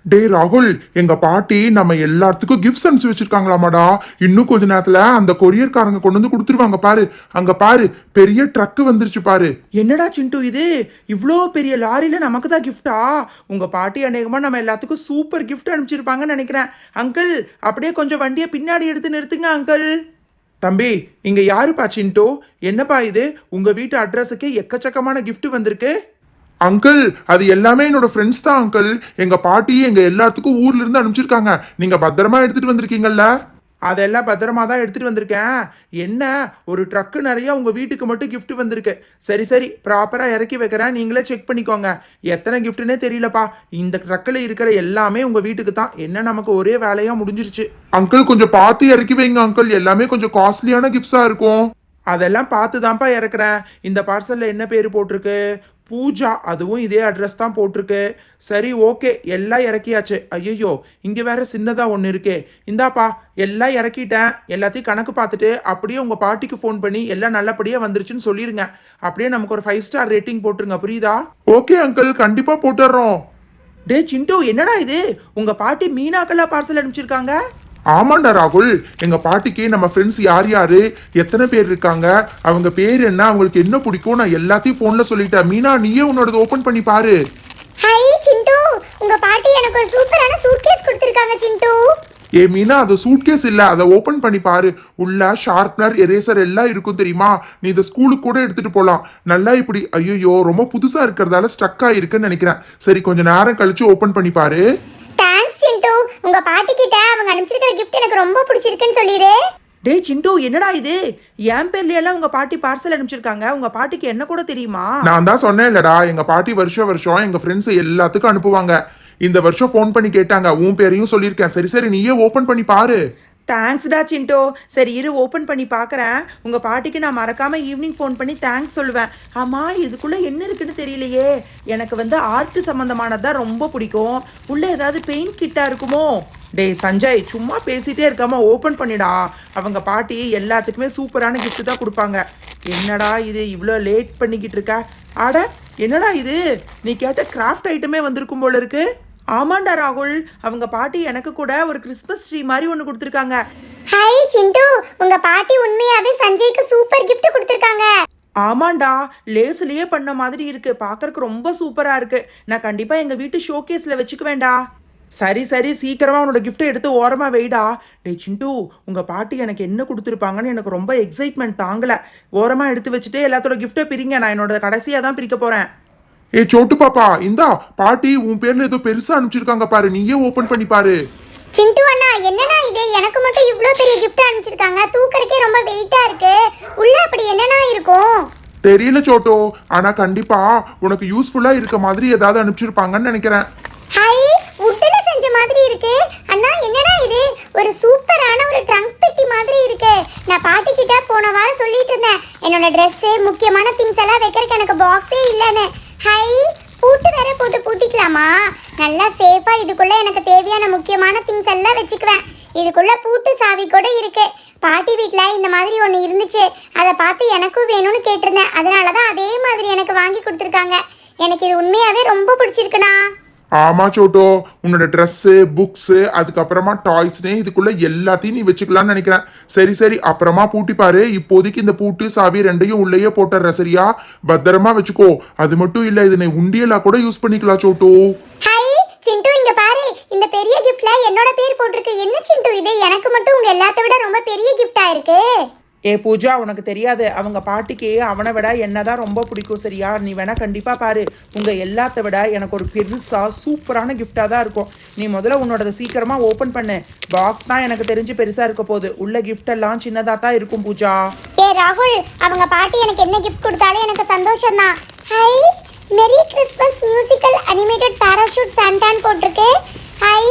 டேய் ராகுல், எங்க பாட்டி நம்ம எல்லாத்துக்கும் கிஃப்ட்ஸ் அனுப்பிச்சு வச்சிருக்காங்களாமாடா. இன்னும் கொஞ்ச நேரத்துல அந்த கொரியர்காரங்க கொண்டு வந்து கொடுத்துருவாங்க பாரு. அங்க பாரு, பெரிய ட்ரக் வந்துருச்சு பாரு. என்னடா சிண்டு இது இவ்வளோ பெரிய லாரியில நமக்கு தான் கிஃப்டா? உங்க பாட்டி அநேகமா நம்ம எல்லாத்துக்கும் சூப்பர் கிஃப்ட் அனுப்பிச்சிருப்பாங்கன்னு நினைக்கிறேன். அங்கிள் அப்படியே கொஞ்சம் வண்டியை பின்னாடி எடுத்து நிறுத்துங்க அங்கிள். தம்பி, இங்க யாருப்பா சிண்டு? என்னப்பா இது? உங்க வீட்டு அட்ரஸுக்கு எக்கச்சக்கமான gift வந்திருக்கு. அங்கிள், அது எல்லாமே என்னோட ஃப்ரெண்ட்ஸ் தான் அங்கிள். எங்க பாட்டி எங்க எல்லாத்துக்கும் ஊர்ல இருந்து அனுப்பிச்சிருக்காங்க. நீங்க பத்திரமா எடுத்துட்டு வந்திருக்கீங்கல்ல? அதெல்லாம் பத்திரமா தான் எடுத்துட்டு வந்திருக்கேன். என்ன, ஒரு ட்ரக்கு நிறைய உங்க வீட்டுக்கு மட்டும் gift வந்திருக்கு. சரி சரி, ப்ராப்பரா இறக்கி வைக்கிறேன், நீங்களே செக் பண்ணிக்கோங்க. எத்தனை கிஃப்ட்னே தெரியலப்பா. இந்த ட்ரக்கில் இருக்கிற எல்லாமே உங்க வீட்டுக்கு தான். என்ன, நமக்கு ஒரே வேலையா முடிஞ்சிருச்சு. அங்கிள், கொஞ்சம் பார்த்து இறக்கி வைங்க அங்கிள். எல்லாமே கொஞ்சம் காஸ்ட்லியான கிஃப்ட்ஸா இருக்கும். அதெல்லாம் பார்த்து தான்ப்பா இறக்குறேன். இந்த பார்சல்ல என்ன பேர் போட்டிருக்கு? பூஜா. அதுவும் இதே அட்ரஸ் தான் போட்டிருக்கு. சரி, ஓகே, எல்லாம் இறக்கியாச்சு. ஐயோ, இங்கே வேற சின்னதா ஒன்று இருக்கே. இந்தாப்பா, எல்லாம் இறக்கிட்டேன். எல்லாத்தையும் கணக்கு பார்த்துட்டு அப்படியே உங்க பாட்டிக்கு ஃபோன் பண்ணி எல்லாம் நல்லபடியாக வந்துருச்சுன்னு சொல்லிடுங்க. அப்படியே நமக்கு ஒரு 5 ஸ்டார் ரேட்டிங் போட்டுருங்க, புரியுதா? ஓகே அங்கிள், கண்டிப்பா போட்டுடுறோம். டே சிண்டு, என்னடா இது? உங்க பாட்டி மீனாக்கெல்லாம் பார்சல் அனுப்பிச்சிருக்காங்க. ஆமாண்டா ராகுல், எங்க பாட்டிக்கு நம்ம ஃப்ரெண்ட்ஸ் யார் யாரு, எத்தனை பேர் இருக்காங்க, அவங்க பேர் என்ன, அவங்களுக்கு என்ன பிடிக்கும், நான் எல்லாத்தையும் போன்ல சொல்லிட்டேன். மீனா, நீயே உன்னோட ஓபன் பண்ணி பாரு. ஹாய் சிண்டு, உங்க பாட்டி எனக்கு ஒரு சூப்பரான சூட்கேஸ் கொடுத்திருக்காங்க சிண்டு. ஏ மீனா, அது சூட்கேஸ் இல்ல, அதை ஓபன் பண்ணி பாரு. உள்ள ஷார்ப்னர், எரேசர் எல்லாம் இருக்கும் தெரியுமா? நீ இதை ஸ்கூலுக்கு கூட எடுத்துட்டு போலாம். நல்லா இப்படி, ஐயோ ரொம்ப புதுசா இருக்கிறதால ஸ்டக் ஆயிருக்குன்னு நினைக்கிறேன். சரி, கொஞ்சம் நேரம் கழிச்சு ஓபன் பண்ணி பாரு. தேங்க்ஸ் சிண்டு. உங்க பாட்டி கிட்ட அவங்க அனுப்பிச்சிருக்கிற gift எனக்கு ரொம்ப பிடிச்சிருக்குன்னு சொல்லிடு. டே சிண்டு, என்னடா இது? என் பேர்ல எல்லாம் உங்க பாட்டி பார்சல் அனுப்பிச்சிருக்காங்க. உங்க பாட்டிக்கு என்ன கூட தெரியுமா? நான் தான் சொன்னேன் இல்லடா, எங்க பாட்டி வருஷம் வருஷம் எங்க ஃப்ரெண்ட்ஸ் எல்லாத்துக்கும் அனுப்புவாங்க. இந்த வருஷம் ஃபோன் பண்ணி கேட்டாங்க, உன் பேரையும் சொல்லியிருக்கேன். சரி சரி, நீயே ஓபன் பண்ணி பாரு. தேங்க்ஸ்டா சிண்டோ. சரி இரு, ஓப்பன் பண்ணி பார்க்குறேன். உங்கள் பாட்டிக்கு நான் மறக்காமல் ஈவினிங் ஃபோன் பண்ணி தேங்க்ஸ் சொல்லுவேன். ஆமாம், இதுக்குள்ளே என்ன இருக்குன்னு தெரியலையே. எனக்கு வந்து ஆர்ட் சம்மந்தமானது தான் ரொம்ப பிடிக்கும். உள்ளே ஏதாவது பெயிண்ட் கிட்டாக இருக்குமோ? டேய் சஞ்சய், சும்மா பேசிகிட்டே இருக்காம ஓப்பன் பண்ணிடா. அவங்க பாட்டி எல்லாத்துக்குமே சூப்பரான கிஃப்ட் தான் கொடுப்பாங்க. என்னடா இது இவ்வளோ லேட் பண்ணிக்கிட்டு இருக்க? அட, என்னடா இது? நீ கேட்ட கிராஃப்ட் ஐட்டமே வந்திருக்கும் போல இருக்கு. ஆமாண்டா ராகுல், அவங்க பாட்டி எனக்கு கூட ஒரு கிறிஸ்மஸ் ட்ரீ மாதிரி ஒன்று கொடுத்துருக்காங்க. ஹாய் சிண்டு, உங்க பாட்டி உண்மையாவே சஞ்சய்க்கு சூப்பர் gift கொடுத்திருக்காங்க. ஆமாண்டா, லேஸ்லயே பண்ண மாதிரி இருக்கு. பார்க்கறதுக்கு ரொம்ப சூப்பரா இருக்கு. நான் கண்டிப்பா எங்க வீட்டு ஷோகேஸ்ல வச்சுக்குவேன்டா. சரி சரி, சீக்கிரமா உன்னோட கிஃப்ட்டை எடுத்து ஓரமா வைடா. டே சிண்டு, உங்க பாட்டி எனக்கு என்ன கொடுத்துருப்பாங்கன்னு எனக்கு ரொம்ப எக்ஸைட்மெண்ட் தாங்கல. ஓரமா எடுத்து வச்சுட்டு எல்லாத்தோட கிஃப்ட்டை பிரிங்க. நான் என்னோட கடைசியா தான் பிரிக்க போறேன். ஏ சோட்டு பாப்பா, இந்தா பாட்டி உன் பேர்ல ஏதோ பெருசா அனுப்பிச்சிருக்காங்க பாரு, நீயே ஓபன் பண்ணி பாரு. சிண்டு அண்ணா, என்னண்ணா இது? எனக்கு மட்டும் இவ்ளோ பெரிய gift அனுப்பிச்சிருக்காங்க. தூக்கறக்கே ரொம்ப வெயிட்டா இருக்கு. உள்ள அப்படி என்னண்ணா இருக்கும்? தெரியல சோட்டோ, ஆனா கண்டிப்பா உனக்கு யூஸ்ஃபுல்லா இருக்க மாதிரி ஏதாவது அனுப்பிச்சிருப்பாங்கன்னு நினைக்கிறேன். ஹாய், வுட்ல செஞ்ச மாதிரி இருக்கு. அண்ணா, என்னடா இது? ஒரு சூப்பரான ஒரு ட்ரங்க் பெட்டி மாதிரி இருக்கு. நான் பாட்டி கிட்ட போன வாரம் சொல்லிட்டு இருந்தேன், என்னோட Dress முக்கியமான திங்ஸ் எல்லாம் வைக்கிறதுக்கு எனக்கு பாக்ஸே இல்லைன்னு. ஹை, பூட்டு வேற போட்டு பூட்டிக்கலாமா? நல்லா சேஃபா இதுக்குள்ள எனக்கு தேவையான முக்கியமான திங்ஸ் எல்லாம் வச்சுக்குவேன். இதுக்குள்ள பூட்டு சாவி கூட இருக்கு. பாட்டி வீட்டில் இந்த மாதிரி ஒன்று இருந்துச்சு. அதை பார்த்து எனக்கும் வேணும்னு கேட்டிருந்தேன். அதனால தான் அதே மாதிரி எனக்கு வாங்கி கொடுத்துருக்காங்க. எனக்கு இது உண்மையாவே ரொம்ப பிடிச்சிருக்குண்ணா. ஆமா சோட்டோ, உன்னோட ட்ரெஸ்ஸு, புக்ஸு, அதுக்கப்புறமா டாய்ஸ்னு இதுக்குள்ள எல்லாத்தையும் நீ வச்சுக்கலாம்னு நினைக்கிறேன். சரி சரி, அப்புறமா பூட்டி பாரு. இப்போதைக்கு இந்த பூட்டு சாவி ரெண்டையும் உள்ளேயே போட்டுற, சரியா? பத்திரமா வச்சுக்கோ. அது மட்டும் இல்ல, இதனை உண்டியலா கூட யூஸ் பண்ணிக்கலாம் சோட்டோ. ஹை சிண்டு, இங்க பாரு, இந்த பெரிய கிஃப்ட்ல என்னோட பேர் போட்டிருக்கு. என்ன சிண்டு இது? எனக்கு மட்டும் உங்க எல்லாத்த விட ரொம்ப பெரிய கிஃப்டா இருக்கு. ஏ பூஜா, உனக்கு தெரியாது, அவங்க பாட்டிக்கு அவனை விட என்னதான் ரொம்ப பிடிக்கும், சரியா? நீ வேணா கண்டிப்பா பாரு. உங்க எல்லாத்த விட எனக்கு ஒரு பெருசா சூப்பரான கிஃப்டா தான் இருக்கும். நீ முதல்ல உன்னோட சீக்கிரமா ஓபன் பண்ணு. பாக்ஸ் தான் எனக்கு தெரிஞ்சு பெருசா இருக்க போகுது. உள்ள கிஃப்ட் எல்லாம் சின்னதா தான் இருக்கும் பூஜா. ஏ ராகுல், அவங்க பாட்டி எனக்கு என்ன கிஃப்ட் கொடுத்தாலும் எனக்கு சந்தோஷம் தான். Hi, merry Christmas musical animated parachute சாண்டான்னு போட்டிருக்கு. ஹை,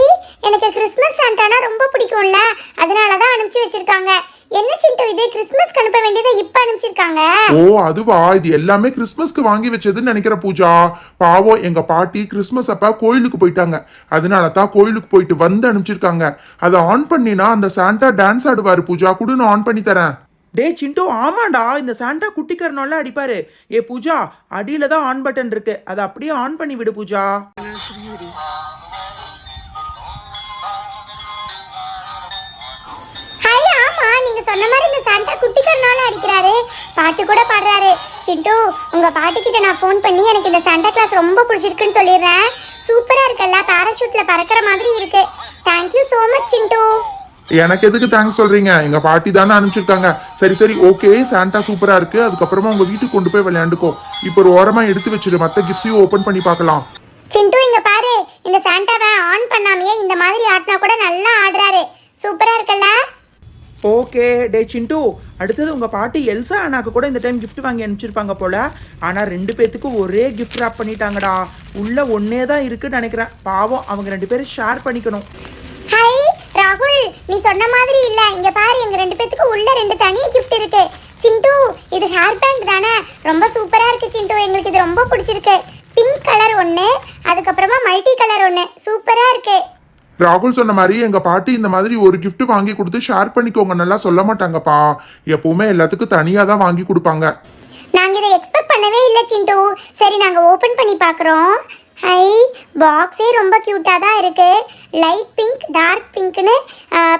எனக்கு கிறிஸ்மஸ் சாண்டானா ரொம்ப பிடிக்கும்ல, அதனால தான் அனுப்பிச்சு வச்சிருக்காங்க. என்ன சிண்டு இது? கிறிஸ்மஸ்க்கு அனுப்ப வேண்டியதை இப்ப அனுப்பிச்சிருக்காங்க. ஓ அதுவா, இது எல்லாமே கிறிஸ்மஸ்க்கு வாங்கி வச்சதுன்னு நினைக்கிற பூஜா. பாவம், எங்க பாட்டி கிறிஸ்மஸ் அப்ப கோயிலுக்கு போயிட்டாங்க. அதனால தான் கோயிலுக்கு போயிட்டு வந்து அனுப்பிச்சிருக்காங்க. அதை ஆன் பண்ணினா அந்த சாண்டா டான்ஸ் ஆடுவாரு பூஜா. கூட நான் ஆன் பண்ணி தரேன். டே சிண்டு, ஆமாண்டா, இந்த சாண்டா குட்டிக்கரனால அடிப்பாரு. ஏ பூஜா, அடியில தான் ஆன் பட்டன் இருக்கு. அதை அப்படியே ஆன் பண்ணி விடு பூஜா. சொன்ன மாதிரி இந்த சாண்டா குட்டிக்காரனால அடிக்கிறாரு, பாட்டு கூட பாடுறாரு. சிண்டு, உங்க பாட்டி கிட்ட நான் ஃபோன் பண்ணி எனக்கு இந்த சாண்டா கிளாஸ் ரொம்ப பிடிச்சிருக்குன்னு சொல்லிடுறேன். சூப்பரா இருக்குல்ல, பாராசூட்ல பறக்கிற மாதிரி இருக்கு. தேங்க்யூ ஸோ மச் சிண்டு. எனக்கு எதுக்கு தேங்க்ஸ் சொல்றீங்க? எங்க பாட்டி தானே அனுப்பிச்சிருக்காங்க. சரி சரி ஓகே, சாண்டா சூப்பரா இருக்கு. அதுக்கப்புறமா உங்க வீட்டுக்கு கொண்டு போய் விளையாண்டுக்கோ. இப்போ ஒரு ஓரமா எடுத்து வச்சிரு, மத்த கிஃப்ட்ஸையும் ஓபன் பண்ணி பார்க்கலாம். சிண்டு இங்க பாரு, இந்த சாண்டாவை ஆன் பண்ணாமையே இந்த மாதிரி ஆட்டினா கூட நல்லா ஆடுறாரு. சூப்பரா இருக்குல்ல? ஓகே டே சிண்டு, அடுத்தது உங்கள் பாட்டி எல்சா அண்ணாக்கு கூட இந்த டைம் gift வாங்கி அனுப்பிச்சிருப்பாங்க போல. ஆனால் 2 பேத்துக்கும் ஒரே gift wrap பண்ணிட்டாங்கடா. உள்ள ஒன்னே தான் இருக்குன்னு நினைக்கிறேன். பாவம், அவங்க 2 பேரும் ஷேர் பண்ணிக்கணும். ஹை ராகுல், நீ சொன்ன மாதிரி இல்ல. இங்க பாரு, எங்க 2 பேத்துக்கு உள்ள 2 தனி gift இருக்கு. சிண்டு, இது ஹேர் பேண்ட் தானே? ரொம்ப சூப்பரா இருக்கு சிண்டு, எங்களுக்கு இது ரொம்ப பிடிச்சிருக்கு. பிங்க் கலர் ஒன்று, அதுக்கப்புறமா மல்டி கலர் ஒன்று, சூப்பரா இருக்கு. ராகுல் சொன்ன மாதிரி எங்க பாட்டி இந்த மாதிரி ஒரு gift வாங்கி கொடுத்து ஷேர் பண்ணிக்கோங்க நல்லா சொல்ல மாட்டாங்கப்பா. எப்பவுமே எல்லாத்துக்கும் தனியா தான் வாங்கி கொடுப்பாங்க. நாங்க இதை எக்ஸ்பெக்ட் பண்ணவே இல்லை சிண்டு. சரி, நாங்க ஓபன் பண்ணி பார்க்குறோம். ஹை, பாக்ஸே ரொம்ப க்யூட்டாக தான் இருக்கு. லைட் பிங்க், டார்க் பிங்க்னு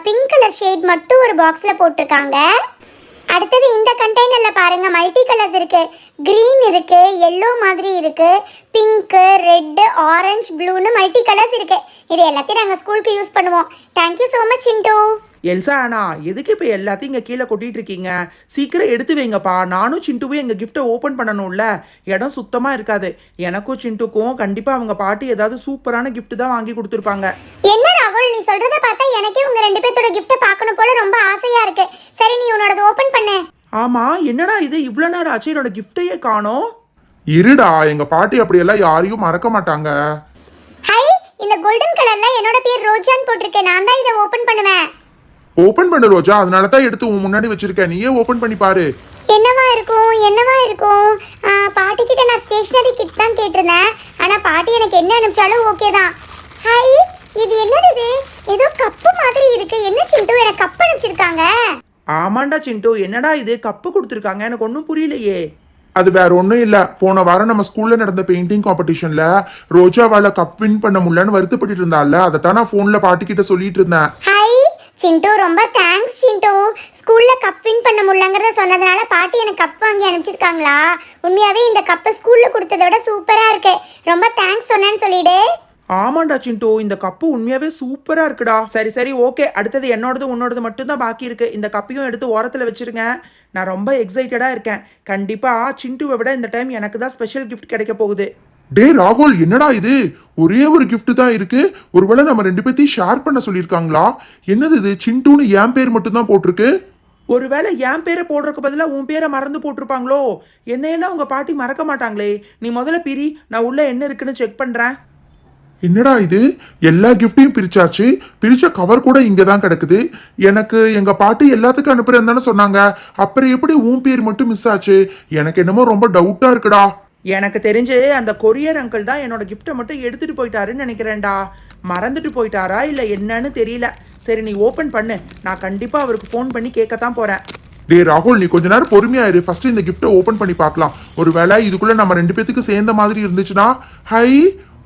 பிங்க் கலர் ஷேட் மட்டும் ஒரு பாக்ஸில் போட்டிருக்காங்க. அடுத்தது இந்த கண்டெய்னரில் பாருங்க, மல்டி கலர்ஸ் இருக்கு. க்ரீன் இருக்கு, எல்லோ மாதிரி இருக்கு, பிங்க்கு, ரெட்டு, ஆரஞ்சு, ப்ளூன்னு மல்டி கலர்ஸ் இருக்கு. இது எல்லாத்தையும் நாங்கள் ஸ்கூலுக்கு யூஸ் பண்ணுவோம். தேங்க்யூ ஸோ மச் சிண்டு. எல்சா அண்ணா, எதுக்கு இப்போ எல்லாத்தையும் இங்கே கீழே கொட்டிட்டு இருக்கீங்க? சீக்கிரம் எடுத்து வைங்கப்பா. நானும் சிண்டுவும் எங்கள் கிஃப்ட்டை ஓப்பன் பண்ணணும்ல, இடம் சுத்தமாக இருக்காது. எனக்கும் சிண்டுக்கும் கண்டிப்பாக அவங்க பாட்டி ஏதாவது சூப்பரான gift தான் வாங்கி கொடுத்துருப்பாங்க. என்ன ராகுல், நீ சொல்றத பார்த்தா எனக்கே உங்க 2 பேர்த்தோட கிஃப்ட்டை பார்க்கணும் போல ரொம்ப ஆசையா இருக்கு. சரி, நீ உன்னோடது ஓபன் பண்ணு. ஆமாம், என்னடா இது இவ்வளோ நேரம் ஆச்சு, என்னோட கிஃப்ட்டையே காணோம். இருடா, எங்க பாட்டி அப்படியெல்லாம் யாரையும் மறக்க மாட்டாங்க. ஹை, இந்த கோல்டன் கலர்ல என்னோட பேர் ரோஜான்னு போட்டிருக்கேன். நான் தான் இதை ஓபன் பண்ணுவேன். ஓபன் பண்ணு ரோஜா, அதனால தான் எடுத்து உன் முன்னாடி வச்சிருக்கேன். நீயே ஓபன் பண்ணி பாரு. என்னவா இருக்கும், என்னவா இருக்கும்? பாட்டி கிட்ட நான் ஸ்டேஷனரி கிட் தான் கேட்டிருந்தேன். ஆனா பாட்டி எனக்கு என்ன அனுப்பிச்சாலும் ஓகே தான். ஹை, இது என்னது? இது ஏதோ கப்பு மாதிரி இருக்கு. என்ன சிண்டு, எனக்கு கப் அனுப்பிச்சிருக்காங்க. ஆமாண்டா சிண்டு, என்னடா இது கப்பு கொடுத்துருக்காங்க, எனக்கு ஒன்றும் புரியலையே. அது வேற ஒன்றும் இல்லை. போன வாரம் நம்ம ஸ்கூல்ல நடந்த பெயிண்டிங் காம்படிஷன்ல ரோஜாவால கப் வின் பண்ண முடியலன்னு வருத்தப்பட்டு இருந்தால, அதைத்தான் நான் போன்ல பாட்டி கிட்ட சொல்லிட்டு இருந்தேன். ஹை சிண்டு, ரொம்ப தேங்க்ஸ் சிண்டு. ஸ்கூல்ல கப் வின் பண்ண முடியலங்கிறத சொன்னதுனால பாட்டி எனக்கு கப் வாங்கி அனுப்பிச்சிருக்காங்களா? உண்மையாவே இந்த கப்பை ஸ்கூல்ல கொடுத்ததை விட சூப்பரா இருக்கு. ரொம்ப தேங்க்ஸ் சொன்னேன்னு சொல்லிடு. ஆமாண்டா சிண்டு, இந்த கப்பு உண்மையாவே சூப்பரா இருக்குடா. சரி சரி ஓகே, அடுத்தது என்னோடது உன்னோடது மட்டும்தான் பாக்கி இருக்கு. இந்த கப்பையும் எடுத்து ஓரத்தில் வச்சிருங்க. நான் ரொம்ப எக்ஸைட்டடாக இருக்கேன். கண்டிப்பாக சிண்டுவை விட இந்த டைம் எனக்கு தான் ஸ்பெஷல் கிஃப்ட் கிடைக்க போகுது. டே ராகுல், என்னடா இது? ஒரே ஒரு gift தான் இருக்கு. ஒருவேளை நம்ம 2 பேத்தையும் ஷேர் பண்ண சொல்லியிருக்காங்களா? என்னது இது? சிண்டுன்னு என் பேர் மட்டும் தான் போட்டிருக்கு. ஒருவேளை என் பேரை போடுறதுக்கு பதிலாக உன் பேரை மறந்து போட்டிருப்பாங்களோ? என்னையெல்லாம் உங்கள் பாட்டி மறக்க மாட்டாங்களே. நீ முதல்ல பிரி, நான் உள்ள என்ன இருக்குன்னு செக் பண்ணுறேன். என்னடா இது? எல்லா கிஃப்டையும் பிரிச்சாச்சு. பிரிச்ச கவர் கூட இங்க தான் கிடக்குது. எனக்கு எங்க பாட்டி எல்லாத்துக்கும் அனுப்புறேன்னு தானே சொன்னாங்க. அப்புறம் எப்படி உன் பேர் மட்டும் மிஸ் ஆச்சு? எனக்கு என்னமோ ரொம்ப டவுட்டா இருக்குடா. எனக்கு தெரிஞ்சு அந்த கொரியர் அங்கிள் தான் என்னோட கிஃப்ட்டை மட்டும் எடுத்துட்டு போயிட்டாருன்னு நினைக்கிறேன்டா. மறந்துட்டு போயிட்டாரா இல்லை என்னன்னு தெரியல. சரி, நீ ஓப்பன் பண்ணு. நான் கண்டிப்பாக அவருக்கு ஃபோன் பண்ணி கேட்கத்தான் போகிறேன். டே ராகுல், நீ கொஞ்ச நேரம் பொறுமையா இரு. ஃபர்ஸ்ட் இந்த கிஃப்ட்டை ஓபன் பண்ணி பார்க்கலாம். ஒருவேளை இதுக்குள்ள நம்ம 2 பேத்துக்கு சேர்ந்த மாதிரி இருந்துச்சுன்னா. ஹை,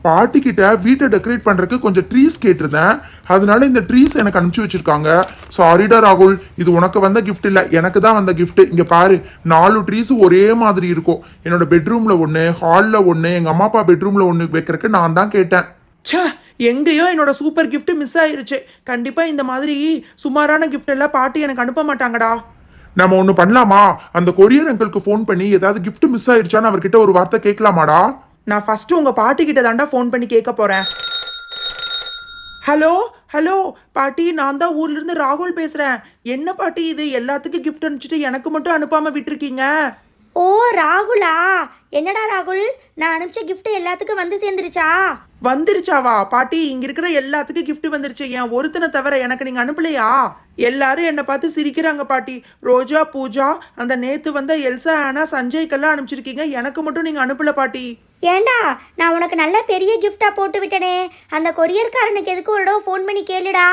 பாட்டி கிட்ட வீட்டை டெக்கரேட் பண்றதுக்கு கொஞ்சம் ட்ரீஸ் கேட்டிருந்தேன். அதனால இந்த ட்ரீஸ் எனக்கு அனுப்பிச்சு வச்சிருக்காங்க. சாரிடா ராகுல், இது உனக்கு வந்த கிஃப்ட் இல்ல, எனக்கு தான் வந்த கிஃப்ட். இங்க பாரு, 4 ட்ரீஸ் ஒரே மாதிரி இருக்கும். என்னோட பெட்ரூம்ல ஒன்று, ஹாலில் ஒன்று, எங்க அம்மா அப்பா பெட்ரூம்ல ஒன்று வைக்கிறதுக்கு நான் தான் கேட்டேன். ச்சே, எங்கேயோ என்னோட சூப்பர் gift மிஸ் ஆயிருச்சு. கண்டிப்பாக இந்த மாதிரி சுமாரான gift எல்லாம் பாட்டி எனக்கு அனுப்ப மாட்டாங்கடா. நம்ம ஒன்று பண்ணலாமா? அந்த கொரியர் அங்கிளுக்கு ஃபோன் பண்ணி ஏதாவது gift மிஸ் ஆயிருச்சான்னு அவர்கிட்ட ஒரு வார்த்தை கேட்கலாமாடா? நான் ஃபஸ்ட்டு உங்கள் பாட்டிக்கிட்ட தாண்டா ஃபோன் பண்ணி கேட்க போகிறேன். ஹலோ ஹலோ பாட்டி, நான் தான் ஊர்லேருந்து ராகுல் பேசுகிறேன். என்ன பாட்டி இது, எல்லாத்துக்கும் gift அனுப்பிச்சிட்டு எனக்கு மட்டும் அனுப்பாமல் விட்டுருக்கீங்க? ஓ ராகுலா, என்னடா ராகுல், நான் அனுப்பிச்ச gift எல்லாத்துக்கும் வந்து சேர்ந்துருச்சா? வந்துருச்சாவா பாட்டி? இங்க இருக்கிற எல்லாத்துக்கும் gift வந்துருச்சு. என் ஒருத்தனை தவிர எனக்கு நீங்க அனுப்பலையா? எல்லாரும் என்னை பார்த்து சிரிக்கிறாங்க பாட்டி. ரோஜா, பூஜா, அந்த நேத்து வந்த எல்சா, ஆனா, சஞ்சய்க்கெல்லாம் அனுப்பிச்சிருக்கீங்க. எனக்கு மட்டும் நீங்க அனுப்பல பாட்டி. ஏண்டா, நான் உனக்கு நல்ல பெரிய gift-ஆ போட்டு விட்டனே. அந்த கொரியர்காரனுக்கு எதுக்கு ஒரு தடவை ஃபோன் பண்ணி கேளுடா.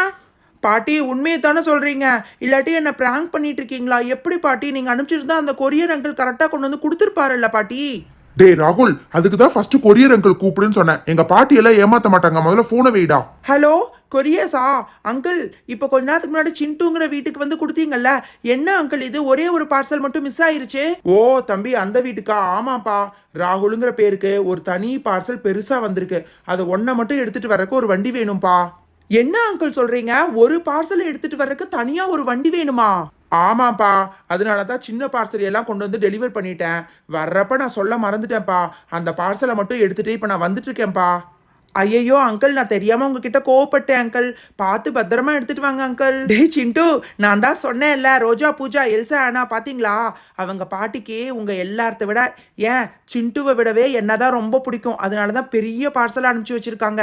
பாட்டி, உண்மையை தானே சொல்றீங்க? இல்லாட்டி என்ன பிராங்க் பண்ணிட்டு இருக்கீங்களா? எப்படி பாட்டி? நீங்க அனுப்பிச்சிருந்தா அந்த கொரியர் அங்கிள் கரெக்டா கொண்டு வந்து கொடுத்துருப்பாருல்ல பாட்டி? டேய் ராகுல், அதுக்கு தான் ஃபர்ஸ்ட் கொரியர் அங்கிள் கூப்பிடுன்னு சொன்னேன். எங்க பாட்டி எல்லாம் ஏமாத்த மாட்டாங்க. முதல்ல போனை வைடா. ஹலோ கொரியர்ஸா அங்கிள்? இப்போ கொஞ்ச நேரத்துக்கு முன்னாடி சிண்டுங்கிற வீட்டுக்கு வந்து கொடுத்தீங்கல்ல, என்ன அங்கிள் இது ஒரே ஒரு பார்சல் மட்டும் மிஸ் ஆயிருச்சு? ஓ தம்பி, அந்த வீட்டுக்கா? ஆமாப்பா, ராகுலுங்கிற பேருக்கு ஒரு தனி பார்சல் பெருசா வந்திருக்கு. அதை ஒன்றை மட்டும் எடுத்துட்டு வரக்கு ஒரு வண்டி வேணும்பா. என்ன அங்கிள் சொல்றீங்க? ஒரு பார்சல் எடுத்துட்டு வர்றதுக்கு தனியா ஒரு வண்டி வேணுமா? ஆமாப்பா, அதனால தான் சின்ன பார்சல் எல்லாம் கொண்டு வந்து டெலிவர் பண்ணிட்டேன். வர்றப்ப நான் சொல்ல மறந்துட்டேன்ப்பா. அந்த பார்சலை மட்டும் எடுத்துட்டு இப்போ நான் வந்துட்டு இருக்கேன்ப்பா. ஐயையோ அங்கிள், நான் தெரியாம உங்ககிட்ட கோவப்பட்டேன் அங்கிள். பார்த்து பத்திரமா எடுத்துட்டு வாங்க அங்கிள். டேய் சிண்டு, நான் தான் சொன்னேன்ல, ரோஜா பூஜா எல்சா ஆனா பாத்தீங்களா? அவங்க பாட்டிக்கு உங்க எல்லார்த்த விட, ஏன் சிண்டுவை விடவே என்னதான் ரொம்ப பிடிக்கும். அதனால தான் பெரிய பார்சல் அனுப்பிச்சு வச்சிருக்காங்க.